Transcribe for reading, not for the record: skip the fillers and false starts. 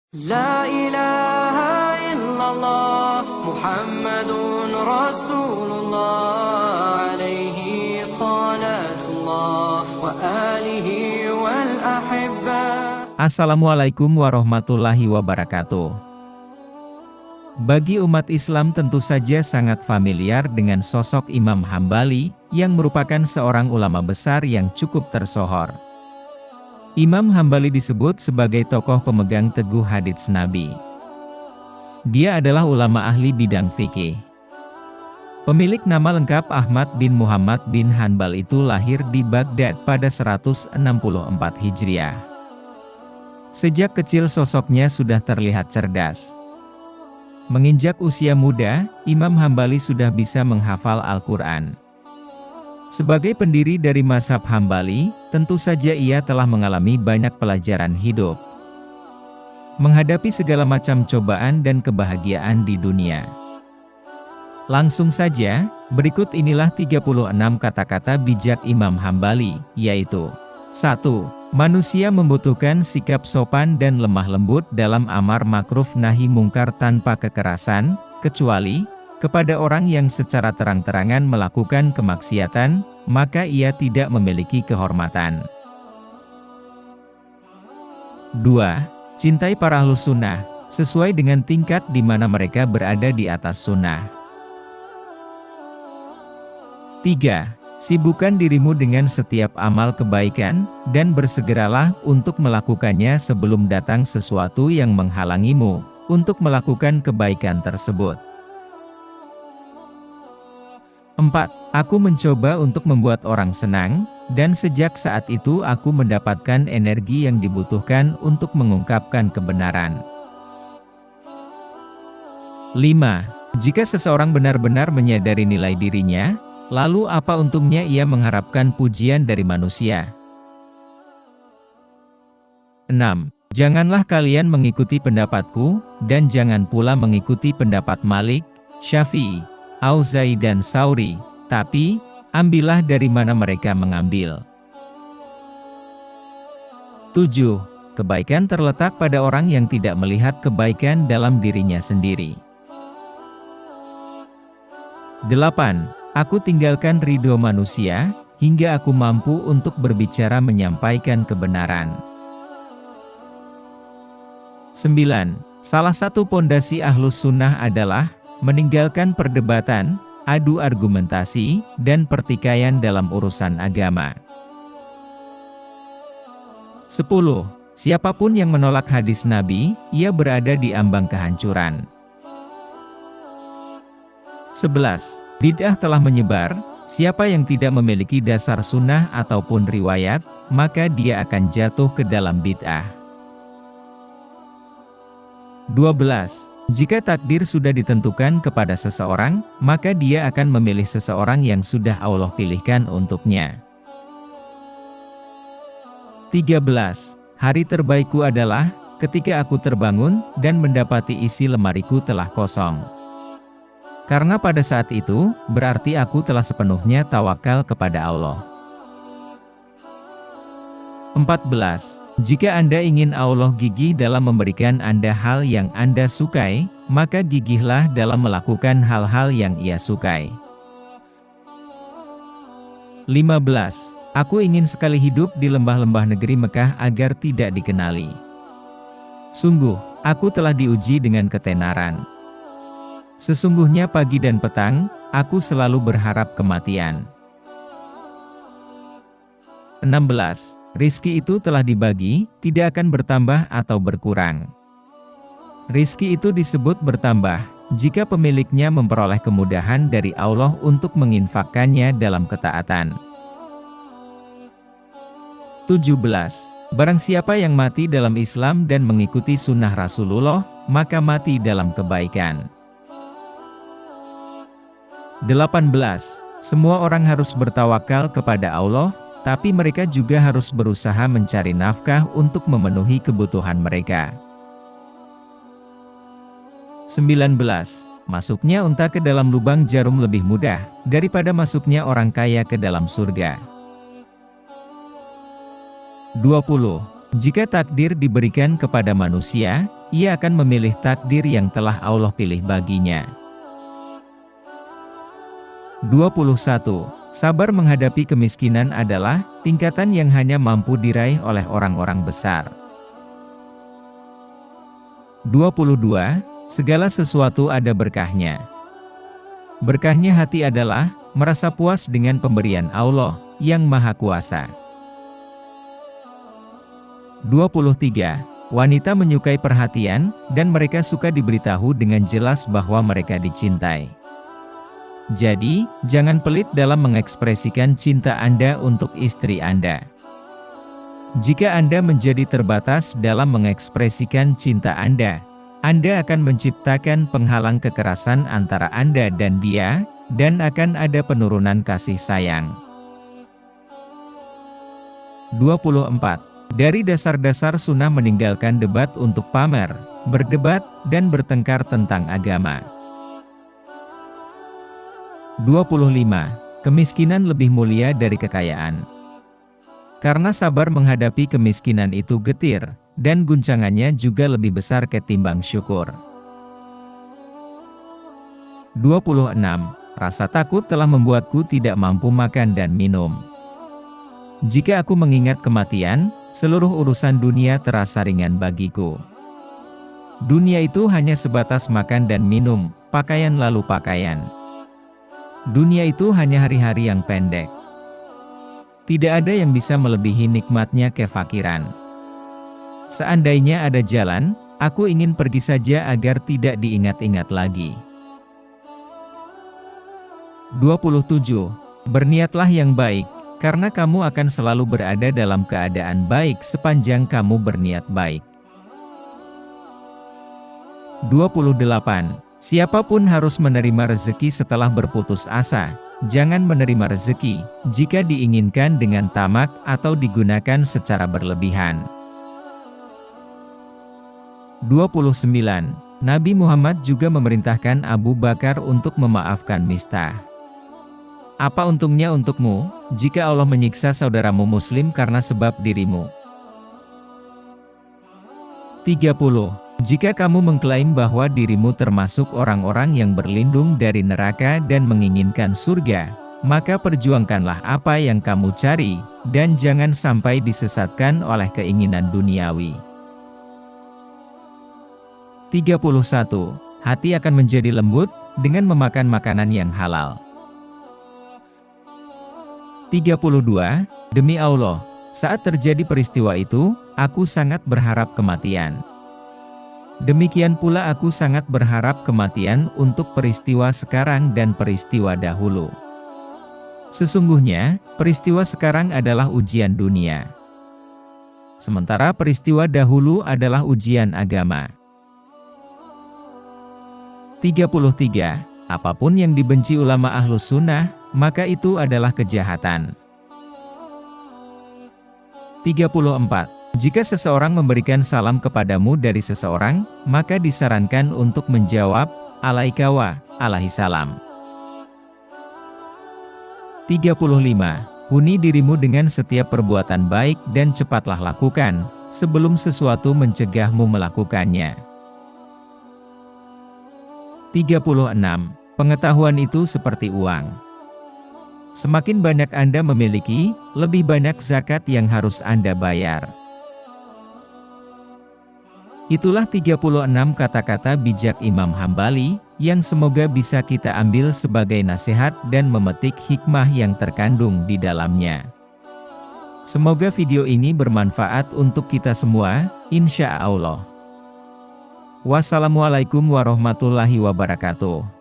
لا إله إلا الله محمد رسول الله عليه صلاة الله وآله والأحبة. Assalamualaikum warahmatullahi wabarakatuh. Bagi umat Islam tentu saja sangat familiar dengan sosok Imam Hambali yang merupakan seorang ulama besar yang cukup tersohor. Imam Hambali disebut sebagai tokoh pemegang teguh hadits Nabi. Dia adalah ulama ahli bidang fikih. Pemilik nama lengkap Ahmad bin Muhammad bin Hanbal itu lahir di Baghdad pada 164 Hijriah. Sejak kecil sosoknya sudah terlihat cerdas. Menginjak usia muda, Imam Hambali sudah bisa menghafal Al-Quran. Sebagai pendiri dari mazhab Hambali, tentu saja ia telah mengalami banyak pelajaran hidup. Menghadapi segala macam cobaan dan kebahagiaan di dunia. Langsung saja, berikut inilah 36 kata-kata bijak Imam Hambali, yaitu 1. Manusia membutuhkan sikap sopan dan lemah lembut dalam amar makruf nahi mungkar tanpa kekerasan, kecuali kepada orang yang secara terang-terangan melakukan kemaksiatan, maka ia tidak memiliki kehormatan. 2. Cintai para ahlus sunnah, sesuai dengan tingkat di mana mereka berada di atas sunnah. 3. Sibukkan dirimu dengan setiap amal kebaikan, dan bersegeralah untuk melakukannya sebelum datang sesuatu yang menghalangimu untuk melakukan kebaikan tersebut. 4. Aku mencoba untuk membuat orang senang, dan sejak saat itu aku mendapatkan energi yang dibutuhkan untuk mengungkapkan kebenaran. 5. Jika seseorang benar-benar menyadari nilai dirinya, lalu apa untungnya ia mengharapkan pujian dari manusia? 6. Janganlah kalian mengikuti pendapatku, dan jangan pula mengikuti pendapat Malik, Syafi'i, Auza'i dan Sauri, tapi ambillah dari mana mereka mengambil. 7. Kebaikan terletak pada orang yang tidak melihat kebaikan dalam dirinya sendiri. 8. Aku tinggalkan ridho manusia, hingga aku mampu untuk berbicara menyampaikan kebenaran. 9. Salah satu pondasi ahlus sunnah adalah meninggalkan perdebatan, adu argumentasi, dan pertikaian dalam urusan agama. 10. Siapapun yang menolak hadis Nabi, ia berada di ambang kehancuran. 11. Bid'ah telah menyebar, siapa yang tidak memiliki dasar sunnah ataupun riwayat, maka dia akan jatuh ke dalam bid'ah. 12. Jika takdir sudah ditentukan kepada seseorang, maka dia akan memilih seseorang yang sudah Allah pilihkan untuknya. 13. Hari terbaikku adalah ketika aku terbangun dan mendapati isi lemariku telah kosong. Karena pada saat itu, berarti aku telah sepenuhnya tawakal kepada Allah. 14. Jika Anda ingin Allah gigih dalam memberikan Anda hal yang Anda sukai, maka gigihlah dalam melakukan hal-hal yang Ia sukai. 15. Aku ingin sekali hidup di lembah-lembah negeri Mekah agar tidak dikenali. Sungguh, aku telah diuji dengan ketenaran. Sesungguhnya pagi dan petang, aku selalu berharap kematian. 16. Rizki itu telah dibagi, tidak akan bertambah atau berkurang. Rizki itu disebut bertambah, jika pemiliknya memperoleh kemudahan dari Allah untuk menginfakkannya dalam ketaatan. 17. Barang siapa yang mati dalam Islam dan mengikuti sunnah Rasulullah, maka mati dalam kebaikan. 18. Semua orang harus bertawakal kepada Allah, tapi mereka juga harus berusaha mencari nafkah untuk memenuhi kebutuhan mereka. 19. Masuknya unta ke dalam lubang jarum lebih mudah daripada masuknya orang kaya ke dalam surga. 20. Jika takdir diberikan kepada manusia, ia akan memilih takdir yang telah Allah pilih baginya. 21. Sabar menghadapi kemiskinan adalah tingkatan yang hanya mampu diraih oleh orang-orang besar. 22. Segala sesuatu ada berkahnya. Berkahnya hati adalah merasa puas dengan pemberian Allah yang Maha Kuasa. 23. Wanita menyukai perhatian, dan mereka suka diberitahu dengan jelas bahwa mereka dicintai. Jadi, jangan pelit dalam mengekspresikan cinta Anda untuk istri Anda. Jika Anda menjadi terbatas dalam mengekspresikan cinta Anda akan menciptakan penghalang kekerasan antara Anda dan dia, dan akan ada penurunan kasih sayang. 24. Dari dasar-dasar sunnah meninggalkan debat untuk pamer, berdebat, dan bertengkar tentang agama. 25. Kemiskinan lebih mulia dari kekayaan. Karena sabar menghadapi kemiskinan itu getir, dan guncangannya juga lebih besar ketimbang syukur. 26. Rasa takut telah membuatku tidak mampu makan dan minum. Jika aku mengingat kematian, seluruh urusan dunia terasa ringan bagiku. Dunia itu hanya sebatas makan dan minum, pakaian lalu pakaian. Dunia itu hanya hari-hari yang pendek. Tidak ada yang bisa melebihi nikmatnya kefakiran. Seandainya ada jalan, aku ingin pergi saja agar tidak diingat-ingat lagi. 27. Berniatlah yang baik, karena kamu akan selalu berada dalam keadaan baik sepanjang kamu berniat baik. 28. Siapapun harus menerima rezeki setelah berputus asa. Jangan menerima rezeki jika diinginkan dengan tamak atau digunakan secara berlebihan. 29. Nabi Muhammad juga memerintahkan Abu Bakar untuk memaafkan Mistah. Apa untungnya untukmu jika Allah menyiksa saudaramu muslim karena sebab dirimu? 30. Jika kamu mengklaim bahwa dirimu termasuk orang-orang yang berlindung dari neraka dan menginginkan surga, maka perjuangkanlah apa yang kamu cari, dan jangan sampai disesatkan oleh keinginan duniawi. 31. Hati akan menjadi lembut dengan memakan makanan yang halal. 32. Demi Allah, saat terjadi peristiwa itu, aku sangat berharap kematian. Demikian pula aku sangat berharap kematian untuk peristiwa sekarang dan peristiwa dahulu. Sesungguhnya, peristiwa sekarang adalah ujian dunia. Sementara peristiwa dahulu adalah ujian agama. 33. Apapun yang dibenci ulama Ahlus Sunnah, maka itu adalah kejahatan. 34. Jika seseorang memberikan salam kepadamu dari seseorang, maka disarankan untuk menjawab, alaika wa alaihi salam. 35. Huni dirimu dengan setiap perbuatan baik dan cepatlah lakukan, sebelum sesuatu mencegahmu melakukannya. 36. Pengetahuan itu seperti uang. Semakin banyak Anda memiliki, lebih banyak zakat yang harus Anda bayar. Itulah 36 kata-kata bijak Imam Hambali, yang semoga bisa kita ambil sebagai nasihat dan memetik hikmah yang terkandung di dalamnya. Semoga video ini bermanfaat untuk kita semua, insya Allah. Wassalamualaikum warahmatullahi wabarakatuh.